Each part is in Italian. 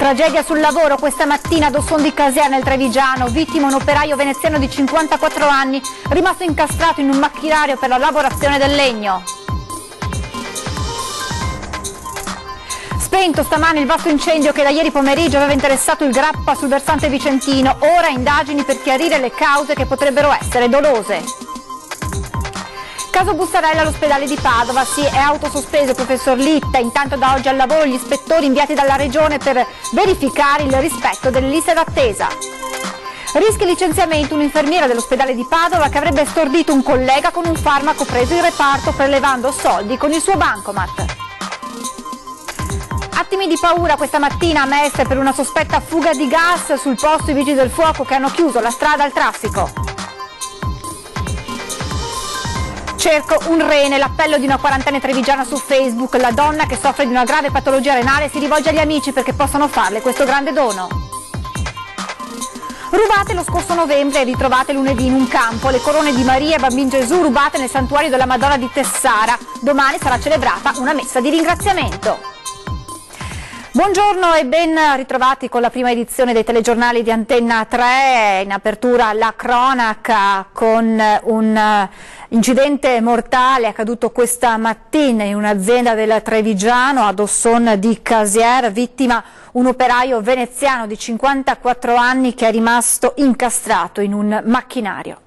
Tragedia sul lavoro questa mattina ad Osson di Casier nel Trevigiano, vittima un operaio veneziano di 54 anni, rimasto incastrato in un macchinario per la lavorazione del legno. Spento stamane il vasto incendio che da ieri pomeriggio aveva interessato il Grappa sul versante vicentino, ora indagini per chiarire le cause che potrebbero essere dolose. Caso Bussarella all'ospedale di Padova, è autosospeso il professor Litta, intanto da oggi al lavoro gli ispettori inviati dalla regione per verificare il rispetto delle liste d'attesa. Rischia licenziamento un'infermiera dell'ospedale di Padova che avrebbe stordito un collega con un farmaco preso in reparto prelevando soldi con il suo bancomat. Attimi di paura questa mattina a Mestre per una sospetta fuga di gas, sul posto i vigili del fuoco che hanno chiuso la strada al traffico. Cerco un rene, l'appello di una quarantenne trevigiana su Facebook, la donna che soffre di una grave patologia renale si rivolge agli amici perché possano farle questo grande dono. Rubate lo scorso novembre e ritrovate lunedì in un campo le corone di Maria e Bambin Gesù rubate nel santuario della Madonna di Tessara. Domani sarà celebrata una messa di ringraziamento. Buongiorno e ben ritrovati con la prima edizione dei telegiornali di Antenna 3, in apertura la cronaca con un incidente mortale accaduto questa mattina in un'azienda del Trevigiano ad Osson di Casier, vittima un operaio veneziano di 54 anni che è rimasto incastrato in un macchinario.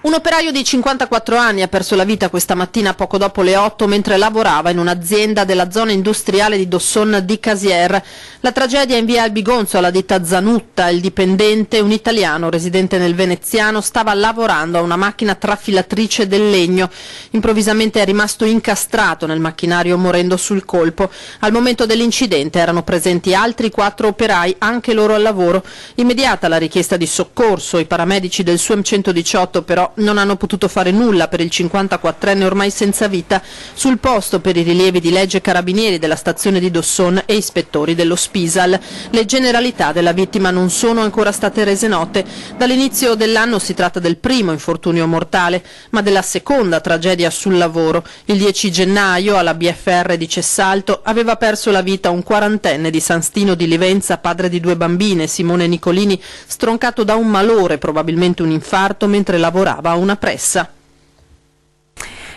Un operaio di 54 anni ha perso la vita questa mattina poco dopo le 8 mentre lavorava in un'azienda della zona industriale di Osson di Casier. La tragedia in via Albigonzo alla ditta Zanutta. Il dipendente, un italiano residente nel veneziano, stava lavorando a una macchina trafilatrice del legno. Improvvisamente è rimasto incastrato nel macchinario morendo sul colpo. Al momento dell'incidente erano presenti altri 4 operai, anche loro al lavoro. Immediata la richiesta di soccorso. I paramedici del SUEM 118 però non hanno potuto fare nulla per il 54enne ormai senza vita. Sul posto per i rilievi di legge carabinieri della stazione di Osson e ispettori dello Spisal. Le generalità della vittima non sono ancora state rese note. Dall'inizio dell'anno si tratta del primo infortunio mortale, ma della seconda tragedia sul lavoro. Il 10 gennaio alla BFR di Cessalto aveva perso la vita un quarantenne di San Stino di Livenza, padre di 2 bambine, Simone Nicolini, stroncato da un malore, probabilmente un infarto, mentre lavorava a una pressa.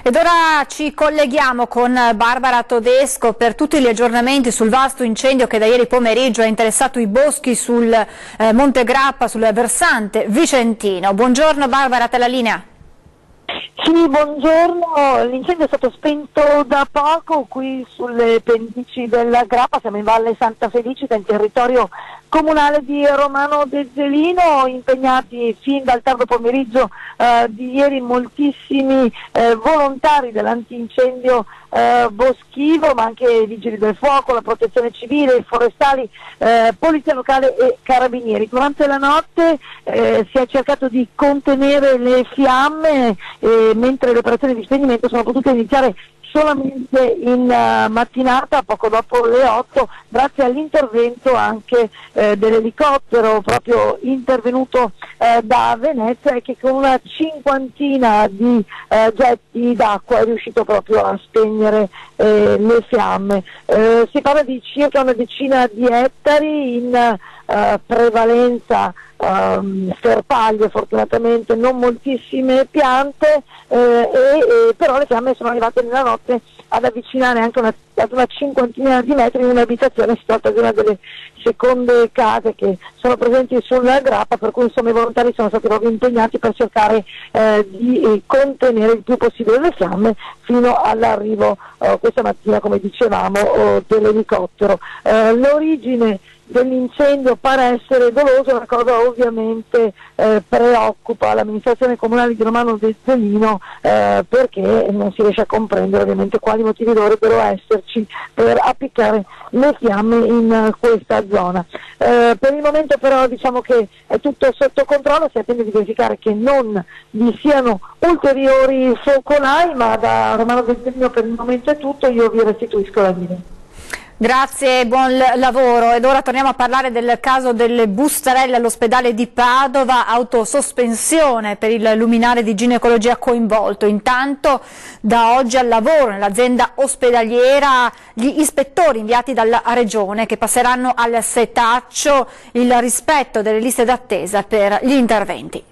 Ed ora ci colleghiamo con Barbara Todesco per tutti gli aggiornamenti sul vasto incendio che da ieri pomeriggio ha interessato i boschi sul Monte Grappa, sul versante vicentino. Buongiorno Barbara, a te la linea. Sì, buongiorno. L'incendio è stato spento da poco qui sulle pendici della Grappa, siamo in Valle Santa Felicita, in territorio comunale di Romano De Zelino, impegnati fin dal tardo pomeriggio di ieri moltissimi volontari dell'antincendio boschivo, ma anche vigili del fuoco, la protezione civile, i forestali, polizia locale e carabinieri. Durante la notte si è cercato di contenere le fiamme mentre le operazioni di spegnimento sono potute iniziare solamente in mattinata, poco dopo le 8, grazie all'intervento anche dell'elicottero proprio intervenuto da Venezia e che con una cinquantina di getti d'acqua è riuscito proprio a spegnere le fiamme. Si parla di circa una decina di ettari, in prevalenza sterpaglie, fortunatamente non moltissime piante, però le fiamme sono arrivate nella notte ad avvicinare anche ad una cinquantina di metri in un'abitazione. Si tratta di una delle seconde case che sono presenti sulla Grappa, per cui insomma i volontari sono stati proprio impegnati per cercare di contenere il più possibile le fiamme fino all'arrivo questa mattina, come dicevamo, dell'elicottero. L'origine dell'incendio pare essere doloso, una cosa ovviamente preoccupa l'amministrazione comunale di Romano De Zelino perché non si riesce a comprendere ovviamente quali motivi dovrebbero esserci per appiccare le fiamme in questa zona. Per il momento però diciamo che è tutto sotto controllo, si attende di verificare che non vi siano ulteriori focolai, ma da Romano De Zelino per il momento è tutto, io vi restituisco la linea. Grazie e buon lavoro. Ed ora torniamo a parlare del caso delle bustarelle all'ospedale di Padova, autosospensione per il luminare di ginecologia coinvolto. Intanto da oggi al lavoro nell'azienda ospedaliera gli ispettori inviati dalla Regione che passeranno al setaccio il rispetto delle liste d'attesa per gli interventi.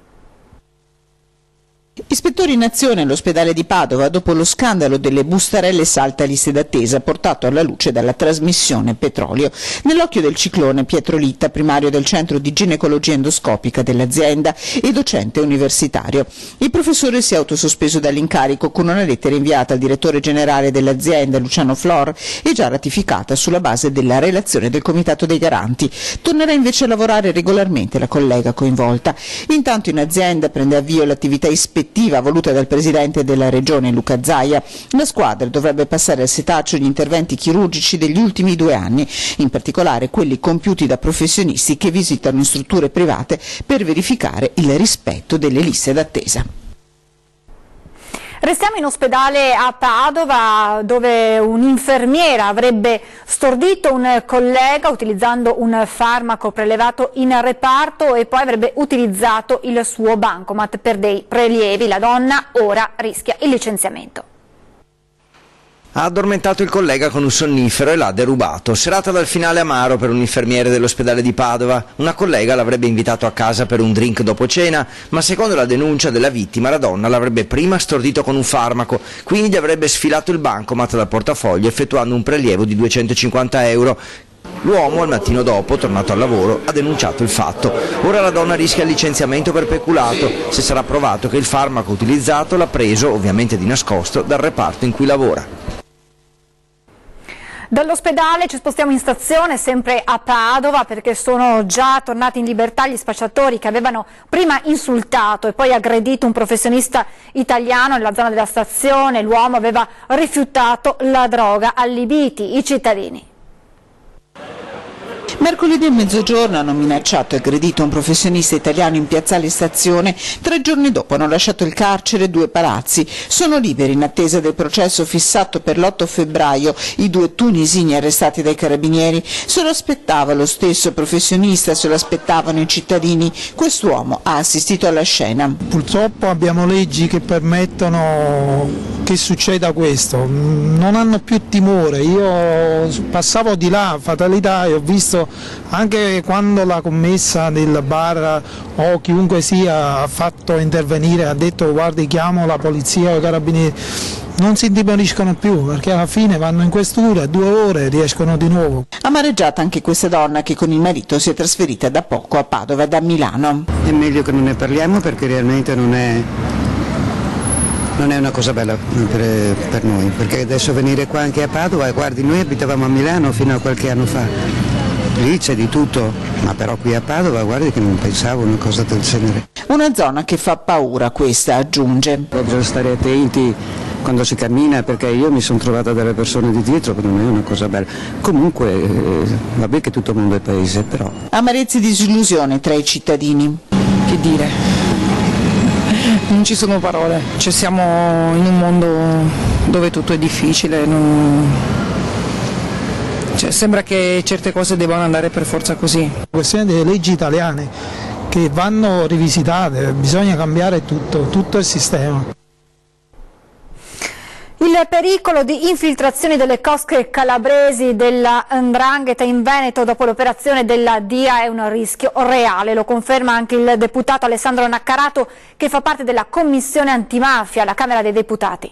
Ispettori in azione all'ospedale di Padova dopo lo scandalo delle bustarelle salta liste d'attesa portato alla luce dalla trasmissione Petrolio. Nell'occhio del ciclone Pietro Litta, primario del centro di ginecologia endoscopica dell'azienda e docente universitario. Il professore si è autosospeso dall'incarico con una lettera inviata al direttore generale dell'azienda Luciano Flor e già ratificata sulla base della relazione del Comitato dei Garanti. Tornerà invece a lavorare regolarmente la collega coinvolta. Intanto in azienda prende avvio l'attività ispettiva voluta dal presidente della regione Luca Zaia. La squadra dovrebbe passare al setaccio gli interventi chirurgici degli ultimi 2 anni, in particolare quelli compiuti da professionisti che visitano in strutture private per verificare il rispetto delle liste d'attesa. Restiamo in ospedale a Padova dove un'infermiera avrebbe stordito un collega utilizzando un farmaco prelevato in reparto e poi avrebbe utilizzato il suo bancomat per dei prelievi. La donna ora rischia il licenziamento. Ha addormentato il collega con un sonnifero e l'ha derubato. Serata dal finale amaro per un infermiere dell'ospedale di Padova. Una collega l'avrebbe invitato a casa per un drink dopo cena, ma secondo la denuncia della vittima la donna l'avrebbe prima stordito con un farmaco, quindi gli avrebbe sfilato il bancomat dal portafoglio effettuando un prelievo di 250 euro. L'uomo al mattino dopo, tornato al lavoro, ha denunciato il fatto. Ora la donna rischia il licenziamento per peculato se sarà provato che il farmaco utilizzato l'ha preso, ovviamente di nascosto, dal reparto in cui lavora. Dall'ospedale ci spostiamo in stazione, sempre a Padova, perché sono già tornati in libertà gli spacciatori che avevano prima insultato e poi aggredito un professionista italiano nella zona della stazione. L'uomo aveva rifiutato la droga, allibiti i cittadini. Mercoledì a mezzogiorno hanno minacciato e aggredito un professionista italiano in piazzale Stazione. 3 giorni dopo hanno lasciato il carcere 2 palazzi. Sono liberi in attesa del processo fissato per l'8 febbraio i 2 tunisini arrestati dai carabinieri. Se lo aspettava lo stesso professionista, se lo aspettavano i cittadini. Quest'uomo ha assistito alla scena. Purtroppo abbiamo leggi che permettono che succeda questo. Non hanno più timore. Io passavo di là, fatalità, e ho visto anche quando la commessa del bar o chiunque sia ha fatto intervenire, ha detto guardi chiamo la polizia o i carabinieri, non si indimoriscono più perché alla fine vanno in questura, 2 ore riescono di nuovo. Amareggiata anche questa donna che con il marito si è trasferita da poco a Padova da Milano. È meglio che non ne parliamo perché realmente non è una cosa bella per noi, perché adesso venire qua anche a Padova, guardi noi abitavamo a Milano fino a qualche anno fa. Lì c'è di tutto, ma però qui a Padova guardi che non pensavo una cosa del genere. Una zona che fa paura questa, aggiunge. Bisogna stare attenti quando si cammina perché io mi sono trovata delle persone di dietro che non è una cosa bella. Comunque vabbè che tutto il mondo è paese, però. Amarezza e disillusione tra i cittadini. Che dire? Non ci sono parole, cioè siamo in un mondo dove tutto è difficile, cioè, sembra che certe cose debbano andare per forza così. La questione delle leggi italiane che vanno rivisitate, bisogna cambiare tutto il sistema. Il pericolo di infiltrazioni delle cosche calabresi della 'ndrangheta in Veneto dopo l'operazione della DIA è un rischio reale, lo conferma anche il deputato Alessandro Naccarato che fa parte della Commissione Antimafia alla Camera dei Deputati.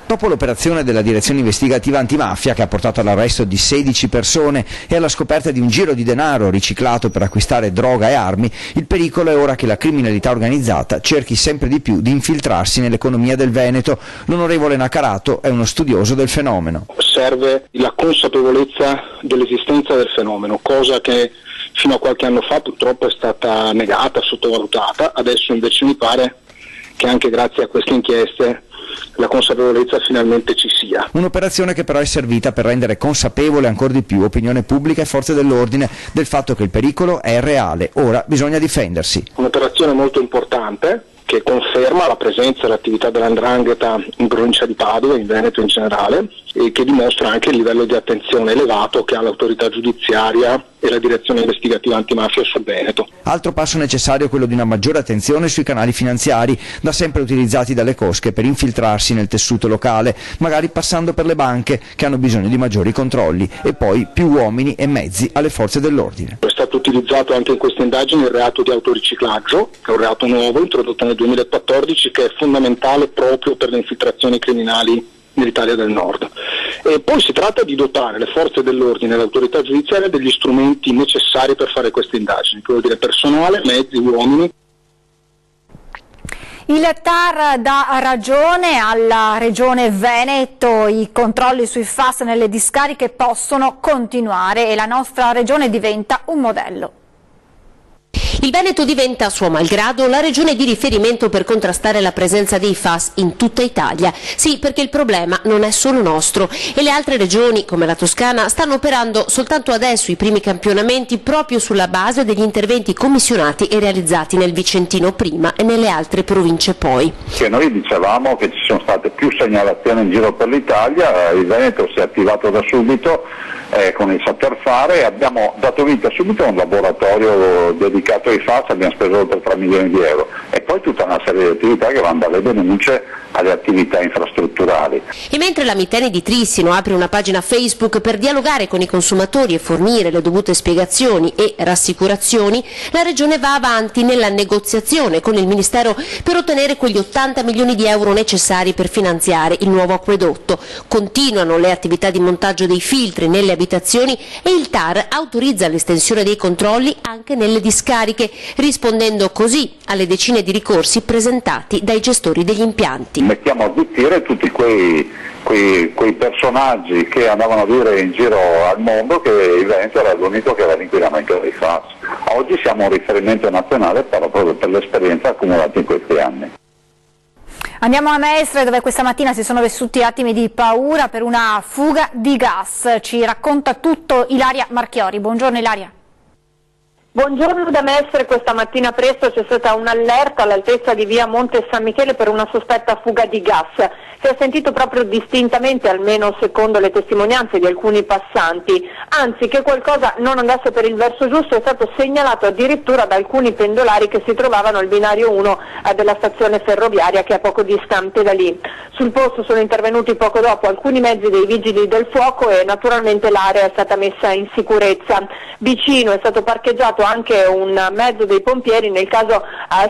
Dopo l'operazione della Direzione Investigativa Antimafia che ha portato all'arresto di 16 persone e alla scoperta di un giro di denaro riciclato per acquistare droga e armi, il pericolo è ora che la criminalità organizzata cerchi sempre di più di infiltrarsi nell'economia del Veneto. L'onorevole Naccarato è uno studioso del fenomeno. Serve la consapevolezza dell'esistenza del fenomeno, cosa che fino a qualche anno fa purtroppo è stata negata, sottovalutata, adesso invece mi pare che anche grazie a queste inchieste la consapevolezza finalmente ci sia. Un'operazione che però è servita per rendere consapevole ancora di più opinione pubblica e forze dell'ordine del fatto che il pericolo è reale, ora bisogna difendersi. Un'operazione molto importante che conferma la presenza e l'attività dell''ndrangheta in provincia di Padova, in Veneto in generale, e che dimostra anche il livello di attenzione elevato che ha l'autorità giudiziaria e la direzione investigativa antimafia sul Veneto. Altro passo necessario è quello di una maggiore attenzione sui canali finanziari, da sempre utilizzati dalle cosche per infiltrarsi nel tessuto locale, magari passando per le banche che hanno bisogno di maggiori controlli, e poi più uomini e mezzi alle forze dell'ordine. È stato utilizzato anche in queste indagini il reato di autoriciclaggio, che è un reato nuovo introdotto nel 2014 che è fondamentale proprio per le infiltrazioni criminali nell'Italia del Nord. E poi si tratta di dotare le forze dell'ordine e l'autorità giudiziaria degli strumenti necessari per fare queste indagini, che vuol dire personale, mezzi, uomini. Il TAR dà ragione alla Regione Veneto, i controlli sui FAS nelle discariche possono continuare e la nostra Regione diventa un modello. Il Veneto diventa, a suo malgrado, la regione di riferimento per contrastare la presenza dei FAS in tutta Italia. Sì, perché il problema non è solo nostro e le altre regioni, come la Toscana, stanno operando soltanto adesso i primi campionamenti proprio sulla base degli interventi commissionati e realizzati nel Vicentino prima e nelle altre province poi. Che noi dicevamo che ci sono state più segnalazioni in giro per l'Italia, il Veneto si è attivato da subito con il saper fare e abbiamo dato vita subito a un laboratorio dedicato ai FAS, abbiamo speso oltre 3 milioni di euro e poi tutta una serie di attività che vanno dalle denunce alle attività infrastrutturali. E mentre la Miteni di Trissino apre una pagina Facebook per dialogare con i consumatori e fornire le dovute spiegazioni e rassicurazioni, la Regione va avanti nella negoziazione con il Ministero per ottenere quegli 80 milioni di euro necessari per finanziare il nuovo acquedotto. Continuano le attività di montaggio dei filtri nelle abitazioni e il TAR autorizza l'estensione dei controlli anche nelle discariche, rispondendo così alle decine di ricorsi presentati dai gestori degli impianti. Mettiamo a zittire tutti quei personaggi che andavano a dire in giro al mondo che il Veneto era l'unico che aveva l'inquinamento dei FAS. Oggi siamo un riferimento nazionale proprio per l'esperienza accumulata in questi anni. Andiamo a Mestre, dove questa mattina si sono vissuti attimi di paura per una fuga di gas. Ci racconta tutto Ilaria Marchiori. Buongiorno Ilaria. Buongiorno da Mestre, questa mattina presto c'è stata un'allerta all'altezza di via Monte San Michele per una sospetta fuga di gas. Si è sentito proprio distintamente, almeno secondo le testimonianze di alcuni passanti, anzi che qualcosa non andasse per il verso giusto è stato segnalato addirittura da alcuni pendolari che si trovavano al binario 1 della stazione ferroviaria che è poco distante da lì. Sul posto sono intervenuti poco dopo alcuni mezzi dei vigili del fuoco e naturalmente l'area è stata messa in sicurezza. Vicino è stato parcheggiato anche un mezzo dei pompieri nel caso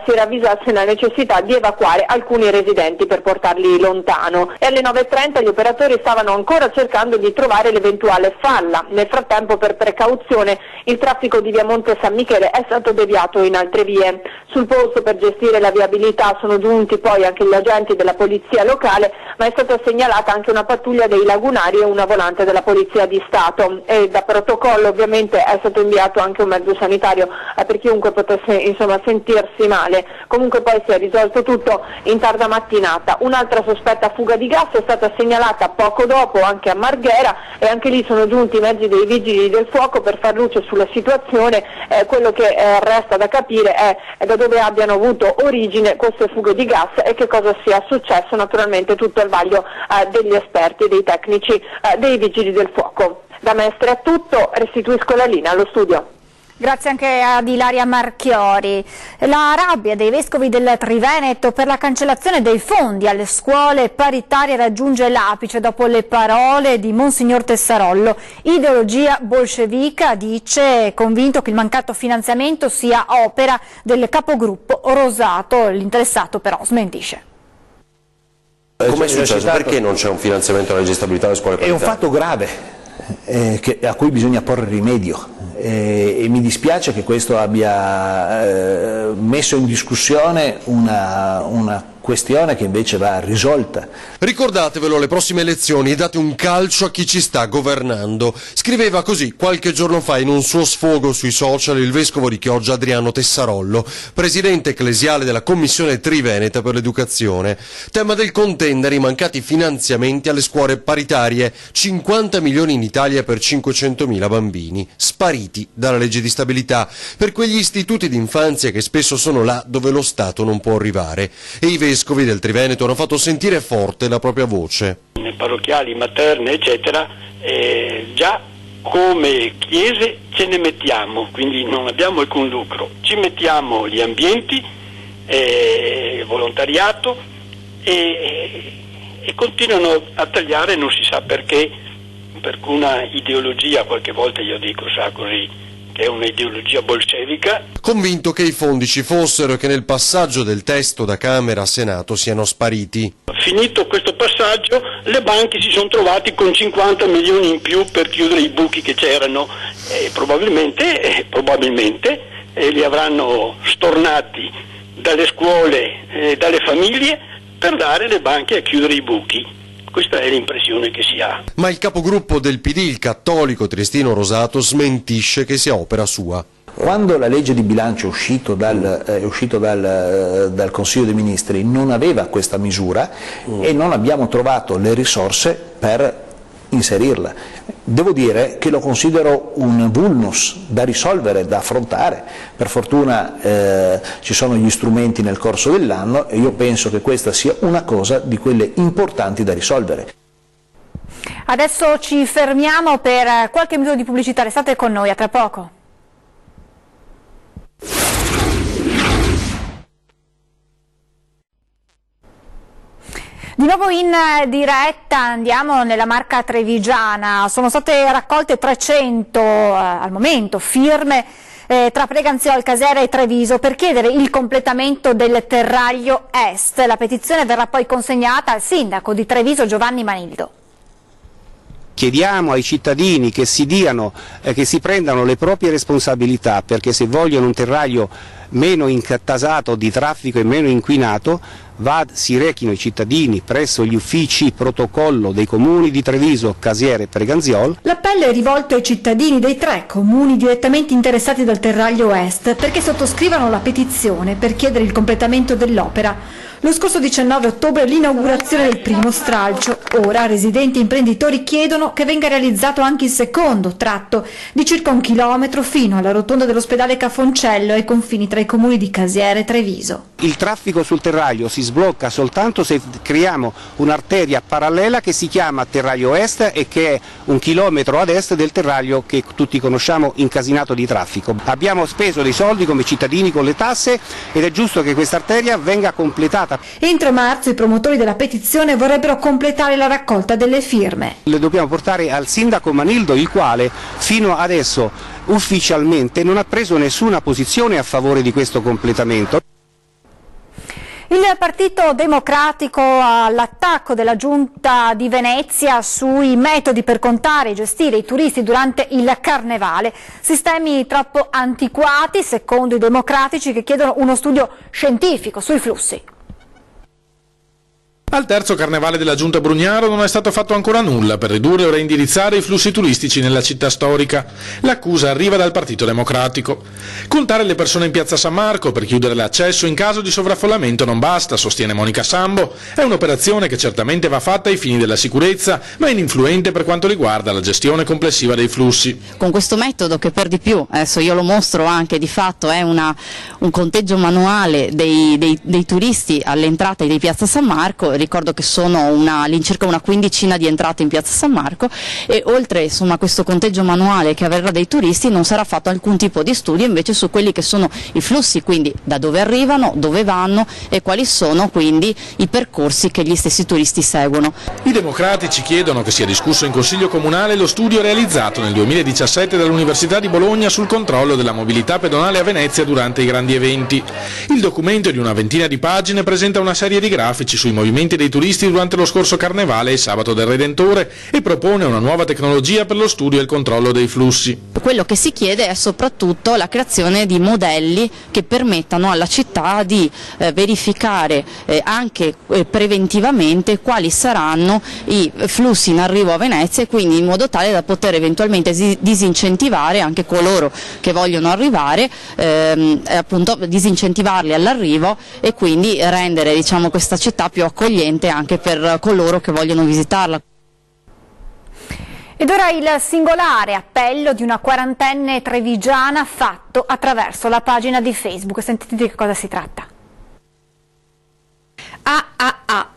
si ravvisasse la necessità di evacuare alcuni residenti per portarli lontano. E alle 9:30 gli operatori stavano ancora cercando di trovare l'eventuale falla. Nel frattempo, per precauzione, il traffico di via Monte San Michele è stato deviato in altre vie. Sul posto per gestire la viabilità sono giunti poi anche gli agenti della polizia locale, ma è stata segnalata anche una pattuglia dei lagunari e una volante della polizia di Stato. E da protocollo ovviamente è stato inviato anche un mezzo sanitario per chiunque potesse sentirsi male. Comunque poi si è risolto tutto in tarda mattinata. Un'altra sospetta fuga di gas è stata segnalata poco dopo anche a Marghera e anche lì sono giunti i mezzi dei vigili del fuoco per far luce sulla situazione. Quello che resta da capire è da dove abbiano avuto origine queste fughe di gas e che cosa sia successo, naturalmente tutto al vaglio degli esperti e dei tecnici dei vigili del fuoco. Da Mestre è tutto, restituisco la linea allo studio. Grazie anche ad Ilaria Marchiori. La rabbia dei vescovi del Triveneto per la cancellazione dei fondi alle scuole paritarie raggiunge l'apice dopo le parole di Monsignor Tessarollo. Ideologia bolscevica, dice, convinto che il mancato finanziamento sia opera del capogruppo Rosato. L'interessato però smentisce. Come è successo? Perché non c'è un finanziamento alla legge di stabilità alle scuole paritarie? È un fatto grave a cui bisogna porre rimedio. E mi dispiace che questo abbia messo in discussione una questione che invece va risolta. Ricordatevelo alle prossime elezioni e date un calcio a chi ci sta governando. Scriveva così qualche giorno fa in un suo sfogo sui social il vescovo di Chioggia Adriano Tessarollo, presidente ecclesiale della Commissione Triveneta per l'Educazione. Tema del contendere i mancati finanziamenti alle scuole paritarie, 50 milioni in Italia per 500.000 bambini, spariti dalla legge di stabilità, per quegli istituti d'infanzia che spesso sono là dove lo Stato non può arrivare. E i vescovi vescovi del Triveneto hanno fatto sentire forte la propria voce. Parrocchiali, materne, eccetera, già come chiese ce ne mettiamo, quindi non abbiamo alcun lucro. Ci mettiamo gli ambienti, volontariato e continuano a tagliare, non si sa perché, per una ideologia, qualche volta io dico, sa così, che è un'ideologia bolscevica. Convinto che i fondi ci fossero e che nel passaggio del testo da Camera a Senato siano spariti. Finito questo passaggio, le banche si sono trovati con 50 milioni in più per chiudere i buchi che c'erano e probabilmente li avranno stornati dalle scuole e dalle famiglie per dare le banche a chiudere i buchi. Questa è l'impressione che si ha. Ma il capogruppo del PD, il cattolico Triestino Rosato, smentisce che sia opera sua. Quando la legge di bilancio è uscito dal Consiglio dei Ministri non aveva questa misura e non abbiamo trovato le risorse per inserirla. Devo dire che lo considero un vulnus da risolvere, da affrontare. Per fortuna ci sono gli strumenti nel corso dell'anno e io penso che questa sia una cosa di quelle importanti da risolvere. Adesso ci fermiamo per qualche minuto di pubblicità, restate con noi, a tra poco. Di nuovo in diretta andiamo nella Marca trevigiana, sono state raccolte 300 al momento firme tra Preganziol, Casiera e Treviso per chiedere il completamento del Terraglio Est. La petizione verrà poi consegnata al sindaco di Treviso Giovanni Manildo. Chiediamo ai cittadini che si prendano le proprie responsabilità, perché se vogliono un terraglio meno intasato di traffico e meno inquinato, si rechino i cittadini presso gli uffici protocollo dei comuni di Treviso, Casiera e Preganziol. L'appello è rivolto ai cittadini dei 3 comuni direttamente interessati dal Terraglio Est perché sottoscrivano la petizione per chiedere il completamento dell'opera. Lo scorso 19 ottobre l'inaugurazione del primo stralcio, ora residenti e imprenditori chiedono che venga realizzato anche il secondo tratto di circa 1 chilometro fino alla rotonda dell'ospedale Cafoncello ai confini tra i comuni di Casiera e Treviso. Il traffico sul Terraglio si sblocca soltanto se creiamo un'arteria parallela che si chiama Terraglio Est e che è 1 chilometro ad est del Terraglio che tutti conosciamo incasinato di traffico. Abbiamo speso dei soldi come cittadini con le tasse ed è giusto che questa arteria venga completata. Entro marzo i promotori della petizione vorrebbero completare la raccolta delle firme. Le dobbiamo portare al sindaco Manildo, il quale fino adesso ufficialmente non ha preso nessuna posizione a favore di questo completamento. Il Partito Democratico all'attacco della Giunta di Venezia sui metodi per contare e gestire i turisti durante il Carnevale. Sistemi troppo antiquati, secondo i democratici, che chiedono uno studio scientifico sui flussi. Al terzo carnevale della Giunta Brugnaro non è stato fatto ancora nulla per ridurre o reindirizzare i flussi turistici nella città storica. L'accusa arriva dal Partito Democratico. Contare le persone in piazza San Marco per chiudere l'accesso in caso di sovraffollamento non basta, sostiene Monica Sambo. È un'operazione che certamente va fatta ai fini della sicurezza, ma è ininfluente per quanto riguarda la gestione complessiva dei flussi. Con questo metodo, che per di più, adesso io lo mostro anche, di fatto è un conteggio manuale dei turisti all'entrata di piazza San Marco. Ricordo che sono all'incirca una quindicina di entrate in piazza San Marco e oltre a questo conteggio manuale che avverrà dei turisti non sarà fatto alcun tipo di studio invece su quelli che sono i flussi, quindi da dove arrivano, dove vanno e quali sono quindi i percorsi che gli stessi turisti seguono. I democratici chiedono che sia discusso in Consiglio Comunale lo studio realizzato nel 2017 dall'Università di Bologna sul controllo della mobilità pedonale a Venezia durante i grandi eventi. Il documento di una ventina di pagine presenta una serie di grafici sui movimenti dei turisti durante lo scorso Carnevale e Sabato del Redentore e propone una nuova tecnologia per lo studio e il controllo dei flussi. Quello che si chiede è soprattutto la creazione di modelli che permettano alla città di verificare anche preventivamente quali saranno i flussi in arrivo a Venezia e quindi in modo tale da poter eventualmente disincentivare anche coloro che vogliono arrivare, appunto disincentivarli all'arrivo e quindi rendere questa città più accogliente anche per coloro che vogliono visitarla. Ed ora il singolare appello di una quarantenne trevigiana fatto attraverso la pagina di Facebook. Sentite di che cosa si tratta.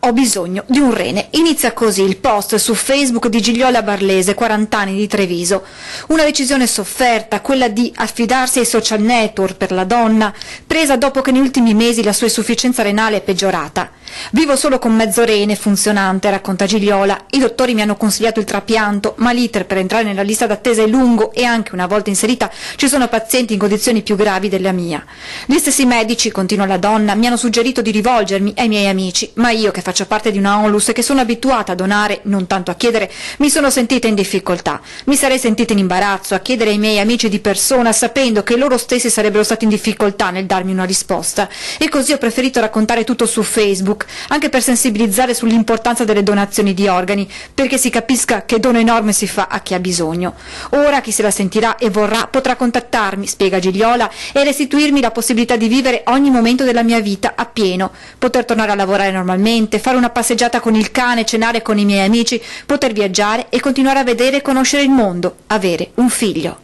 ho bisogno di un rene. Inizia così il post su Facebook di Gigliola Barlese, 40 anni, di Treviso. Una decisione sofferta, quella di affidarsi ai social network per la donna, presa dopo che negli ultimi mesi la sua insufficienza renale è peggiorata. Vivo solo con mezzo rene funzionante, racconta Gigliola. I dottori mi hanno consigliato il trapianto, ma l'iter per entrare nella lista d'attesa è lungo e anche una volta inserita ci sono pazienti in condizioni più gravi della mia. Gli stessi medici, continua la donna, mi hanno suggerito di rivolgermi ai miei amici, ma io che faccio parte di una onlus e che sono abituata a donare, non tanto a chiedere, mi sono sentita in difficoltà. Mi sarei sentita in imbarazzo a chiedere ai miei amici di persona, sapendo che loro stessi sarebbero stati in difficoltà nel darmi una risposta. E così ho preferito raccontare tutto su Facebook, anche per sensibilizzare sull'importanza delle donazioni di organi, perché si capisca che dono enorme si fa a chi ha bisogno. Ora chi se la sentirà e vorrà potrà contattarmi, spiega Gigliola, e restituirmi la possibilità di vivere ogni momento della mia vita appieno, poter tornare a lavorare normalmente, fare una passeggiata con il cane, cenare con i miei amici, poter viaggiare e continuare a vedere e conoscere il mondo, avere un figlio.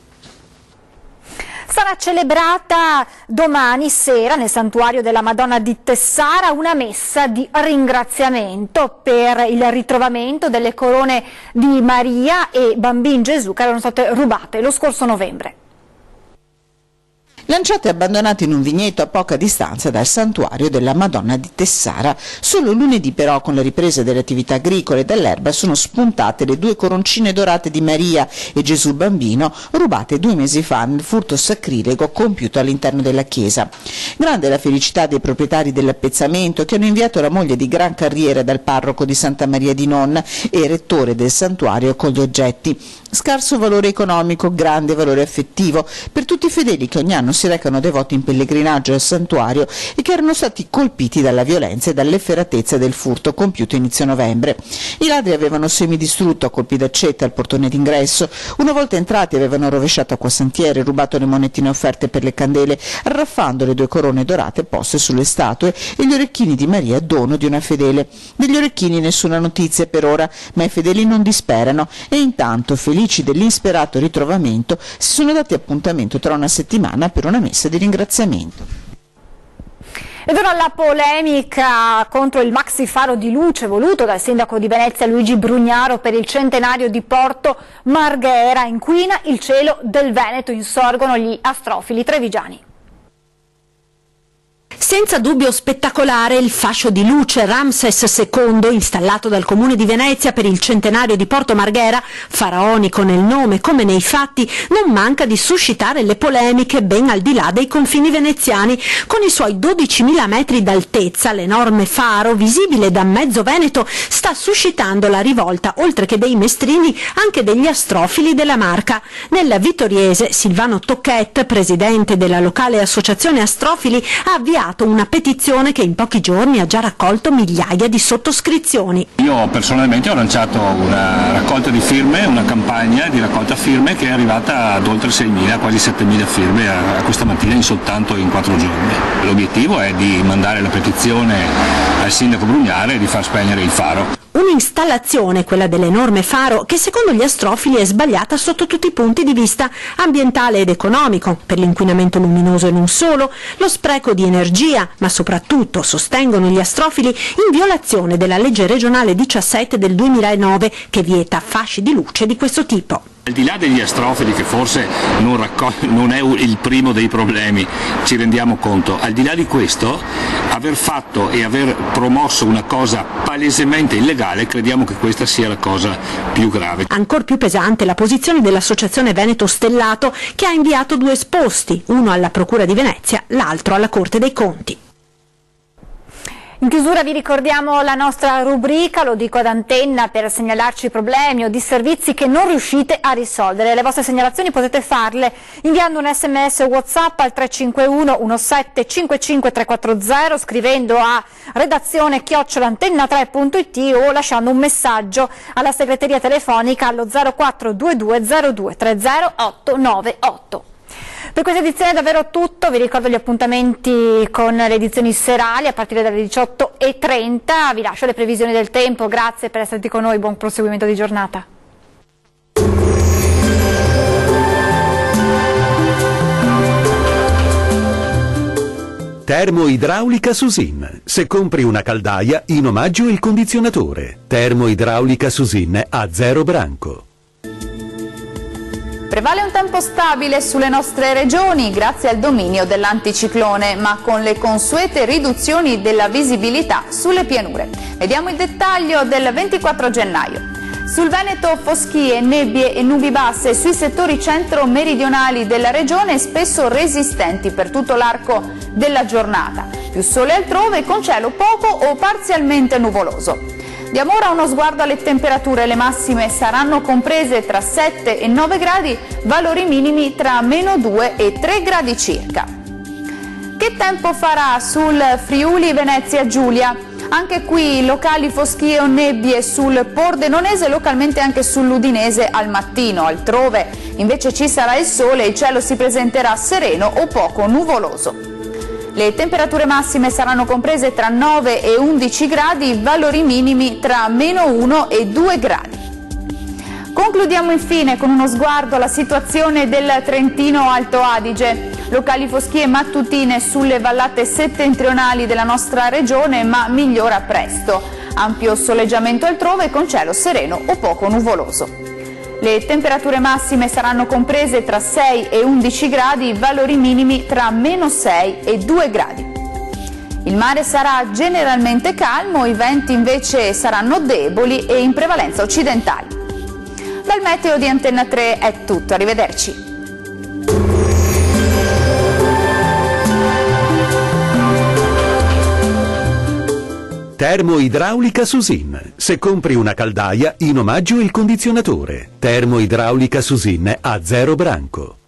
Sarà celebrata domani sera nel santuario della Madonna di Tessara una messa di ringraziamento per il ritrovamento delle corone di Maria e Bambin Gesù che erano state rubate lo scorso novembre. Lanciate e abbandonate in un vigneto a poca distanza dal santuario della Madonna di Tessara. Solo lunedì però, con la ripresa delle attività agricole e dell'erba, sono spuntate le 2 coroncine dorate di Maria e Gesù Bambino, rubate 2 mesi fa nel furto sacrilego compiuto all'interno della chiesa. Grande la felicità dei proprietari dell'appezzamento, che hanno inviato la moglie di gran carriera dal parroco di Santa Maria di Non e rettore del santuario con gli oggetti. Scarso valore economico, grande valore affettivo per tutti i fedeli che ogni anno si recano devoti in pellegrinaggio al santuario e che erano stati colpiti dalla violenza e dall'efferatezza del furto compiuto inizio novembre. I ladri avevano semidistrutto a colpi d'accetta il portone d'ingresso. Una volta entrati avevano rovesciato acquasantiere, rubato le monetine offerte per le candele, arraffando le 2 corone dorate poste sulle statue e gli orecchini di Maria, dono di una fedele. Degli orecchini nessuna notizia per ora, ma i fedeli non disperano e intanto, felici dell'insperato ritrovamento, si sono dati appuntamento tra una settimana per una messa di ringraziamento. Ed ora la polemica contro il maxi faro di luce voluto dal sindaco di Venezia Luigi Brugnaro per il centenario di Porto Marghera. Inquina il cielo del Veneto, insorgono gli astrofili trevigiani. Senza dubbio spettacolare il fascio di luce Ramses II installato dal Comune di Venezia per il centenario di Porto Marghera, faraonico nel nome come nei fatti, non manca di suscitare le polemiche ben al di là dei confini veneziani. Con i suoi 12.000 metri d'altezza, l'enorme faro, visibile da mezzo Veneto, sta suscitando la rivolta, oltre che dei mestrini, anche degli astrofili della Marca. Nel vittoriese, Silvano Tocchet, presidente della locale associazione Astrofili, ha avviato una petizione che in pochi giorni ha già raccolto migliaia di sottoscrizioni. Io personalmente ho lanciato una raccolta di firme, una campagna di raccolta firme che è arrivata ad oltre 6.000, quasi 7.000 firme a questa mattina soltanto in 4 giorni. L'obiettivo è di mandare la petizione al sindaco Brugnaro e di far spegnere il faro. Un'installazione, quella dell'enorme faro, che secondo gli astrofili è sbagliata sotto tutti i punti di vista, ambientale ed economico, per l'inquinamento luminoso e non solo, lo spreco di energia, ma soprattutto, sostengono gli astrofili, in violazione della legge regionale 17 del 2009 che vieta fasci di luce di questo tipo. Al di là degli astrofili, che forse non è il primo dei problemi, ci rendiamo conto, al di là di questo, aver fatto e aver promosso una cosa palesemente illegale, crediamo che questa sia la cosa più grave. Ancor più pesante la posizione dell'associazione Veneto Stellato, che ha inviato 2 esposti, uno alla Procura di Venezia, l'altro alla Corte dei Conti. In chiusura vi ricordiamo la nostra rubrica, lo dico ad antenna, per segnalarci problemi o disservizi che non riuscite a risolvere. Le vostre segnalazioni potete farle inviando un sms o WhatsApp al 351 17 55 340, scrivendo a redazione@antenna3.it o lasciando un messaggio alla segreteria telefonica allo 0422 02 30898. Per questa edizione è davvero tutto, vi ricordo gli appuntamenti con le edizioni serali a partire dalle 18:30, vi lascio le previsioni del tempo, grazie per essere con noi, buon proseguimento di giornata. Termoidraulica Susin. Se compri una caldaia, in omaggio il condizionatore. Termoidraulica Susin a 0 branco. Prevale un tempo stabile sulle nostre regioni grazie al dominio dell'anticiclone, ma con le consuete riduzioni della visibilità sulle pianure. Vediamo il dettaglio del 24 gennaio. Sul Veneto foschie, nebbie e nubi basse sui settori centro-meridionali della regione, spesso resistenti per tutto l'arco della giornata. Più sole altrove con cielo poco o parzialmente nuvoloso. Diamo ora uno sguardo alle temperature. Le massime saranno comprese tra 7 e 9 gradi, valori minimi tra -2 e 3 gradi circa. Che tempo farà sul Friuli Venezia Giulia? Anche qui locali foschie o nebbie sul Pordenonese, localmente anche sull'Udinese al mattino. Altrove invece ci sarà il sole e il cielo si presenterà sereno o poco nuvoloso. Le temperature massime saranno comprese tra 9 e 11 gradi, valori minimi tra -1 e 2 gradi. Concludiamo infine con uno sguardo alla situazione del Trentino Alto Adige. Locali foschie mattutine sulle vallate settentrionali della nostra regione, ma migliora presto. Ampio soleggiamento altrove con cielo sereno o poco nuvoloso. Le temperature massime saranno comprese tra 6 e 11 gradi, valori minimi tra -6 e 2 gradi. Il mare sarà generalmente calmo, i venti invece saranno deboli e in prevalenza occidentali. Dal meteo di Antenna 3 è tutto, arrivederci. Termoidraulica Susin. Se compri una caldaia, in omaggio il condizionatore. Termoidraulica Susin a 0 branco.